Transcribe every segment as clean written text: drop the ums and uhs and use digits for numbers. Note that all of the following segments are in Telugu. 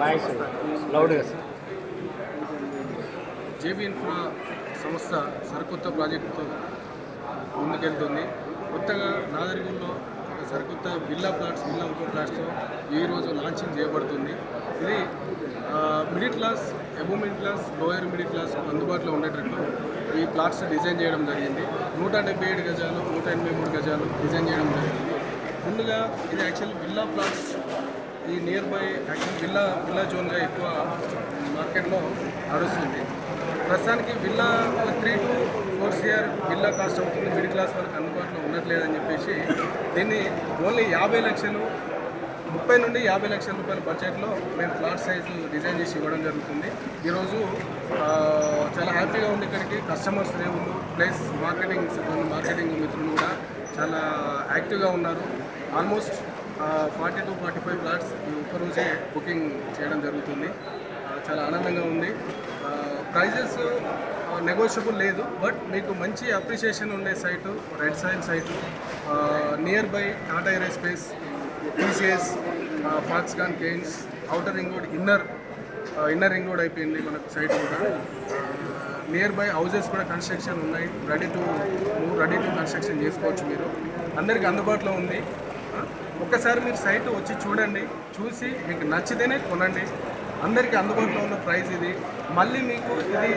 వాయిస్ లౌడ్గా. జేబీ ఇన్ఫ్రా సంస్థ సరికొత్త ప్రాజెక్టుతో ముందుకెళ్తుంది. కొత్తగా నాదరిగూడలో ఒక సరికొత్త విల్లా ప్లాట్స్తో ఈరోజు లాంచింగ్ చేయబడుతుంది. ఇది middle class, above middle class, lower middle class అందుబాటులో ఉండేటట్టు ఈ ప్లాట్స్ డిజైన్ చేయడం జరిగింది. 177 గజాలు, 183 గజాలు డిజైన్ చేయడం జరిగింది. ముందుగా ఇది యాక్చువల్ విల్లా ప్లాట్స్ ఈ నియర్ బై యాక్చువల్ విల్లా జోన్గా ఎక్కువ మార్కెట్లో నడుస్తుంది. ప్రస్తుతానికి villa 3 to 4 CR villa cost అవుతుంది. మిడిల్ క్లాస్ వరకు అందుబాటులో ఉండట్లేదని చెప్పేసి దీన్ని ఓన్లీ 50 లక్షలు, 30 నుండి 50 లక్షల రూపాయల బడ్జెట్లో మేము ప్లాట్ సైజు డిజైన్ చేసి ఇవ్వడం జరుగుతుంది. ఈరోజు చాలా హ్యాపీగా ఉంది. ఇక్కడికి కస్టమర్స్ రేవులు ప్లస్ మార్కెటింగ్ మిత్రులు కూడా చాలా యాక్టివ్గా ఉన్నారు. ఆల్మోస్ట్ 40 to 45 ప్లాట్స్ ఈ ఒక్కరోజే బుకింగ్ చేయడం జరుగుతుంది. చాలా ఆనందంగా ఉంది. ప్రైజెస్ నెగోషియబుల్ లేదు, బట్ మీకు మంచి అప్రిషియేషన్ ఉండే site red soil site near by Tata aerospace, TCS, Foxconn Kaynes, outer ring road, inner ring road అయిపోయింది మనకు సైట్ కూడా. నియర్ బై హౌజెస్ కూడా కన్స్ట్రక్షన్ ఉన్నాయి. రెడీ టు కన్స్ట్రక్షన్ చేసుకోవచ్చు. మీరు అందరికీ అందుబాటులో ఉంది. ఒక్కసారి మీరు సైట్ వచ్చి చూడండి, చూసి మీకు నచ్చితేనే కొనండి. అందరికీ అందుబాటులో ఉన్న ప్రైస్ ఇది. మళ్ళీ మీకు ఇది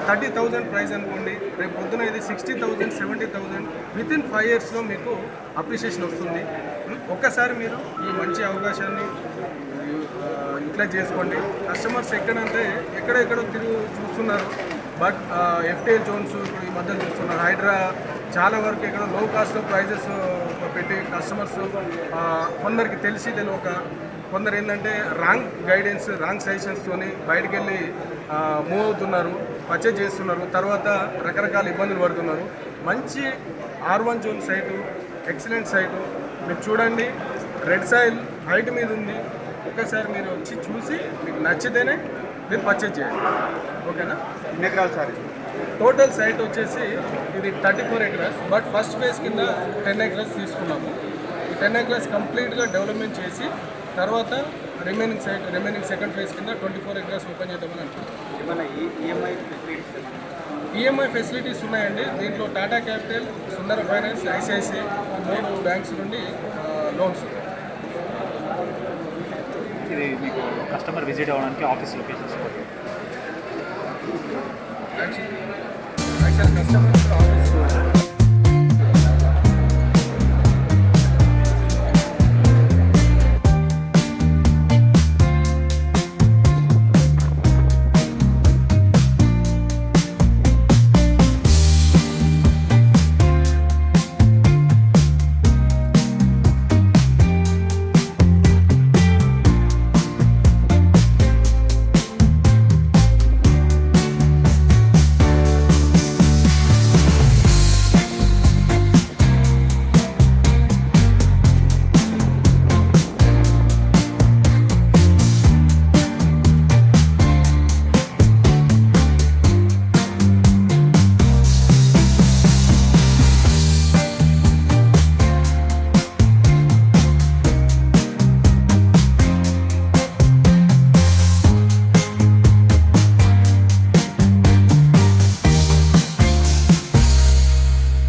30,000 ప్రైస్ అనుకోండి, రేపు పొద్దున ఇది 60,000, 70,000 వితిన్ 5 yearsలో మీకు అప్రిషియేషన్ వస్తుంది. ఒక్కసారి మీరు ఈ మంచి అవకాశాన్ని యూటిలైజ్ చేసుకోండి. కస్టమర్స్ ఎక్కడెక్కడో చూస్తున్నారు, బట్ ఎఫ్టీఎల్ జోన్స్ ఇప్పుడు ఈ మధ్య చూస్తున్నారు. హైడ్రా చాలా వరకు ఇక్కడ లో కాస్ట్లో ప్రైజెస్ పెట్టి కస్టమర్స్ కొందరికి తెలియక, కొందరు ఏంటంటే రాంగ్ గైడెన్స్, రాంగ్ సజెషన్స్తోని బయటకు వెళ్ళి మూవ్ అవుతున్నారు, పర్చేజ్ చేస్తున్నారు, తర్వాత రకరకాల ఇబ్బందులు పడుతున్నారు. మంచి R1 zone site, excellent site మీరు చూడండి. రెడ్ సాయిల్ హైట్ మీద ఉంది. ఒక్కసారి మీరు వచ్చి చూసి మీకు నచ్చితేనే మీరు పర్చేజ్ చేయండి. ఓకేనా? ఎన్ని ఎకరాలు సార్? టోటల్ సైట్ వచ్చేసి ఇది 34 acres, బట్ ఫస్ట్ ఫేజ్ కింద 10 acres తీసుకున్నాము. ఈ 10 acres కంప్లీట్గా డెవలప్మెంట్ చేసి తర్వాత రిమైనింగ్ సెకండ్ ఫేజ్ కింద 24 acres ఓపెన్ చేద్దామని అనుకుంటున్నాం. ఈఎంఐ ఫెసిలిటీస్ ఉన్నాయండి. దీంట్లో టాటా క్యాపిటల్, సుందర ఫైనాన్స్, ICICI 3 బ్యాంక్స్ నుండి లోన్స్. ఇది మీకు కస్టమర్ విజిట్ అవ్వడానికి ఆఫీస్ లొకేషన్స్ యాక్చువల్ కస్టమర్స్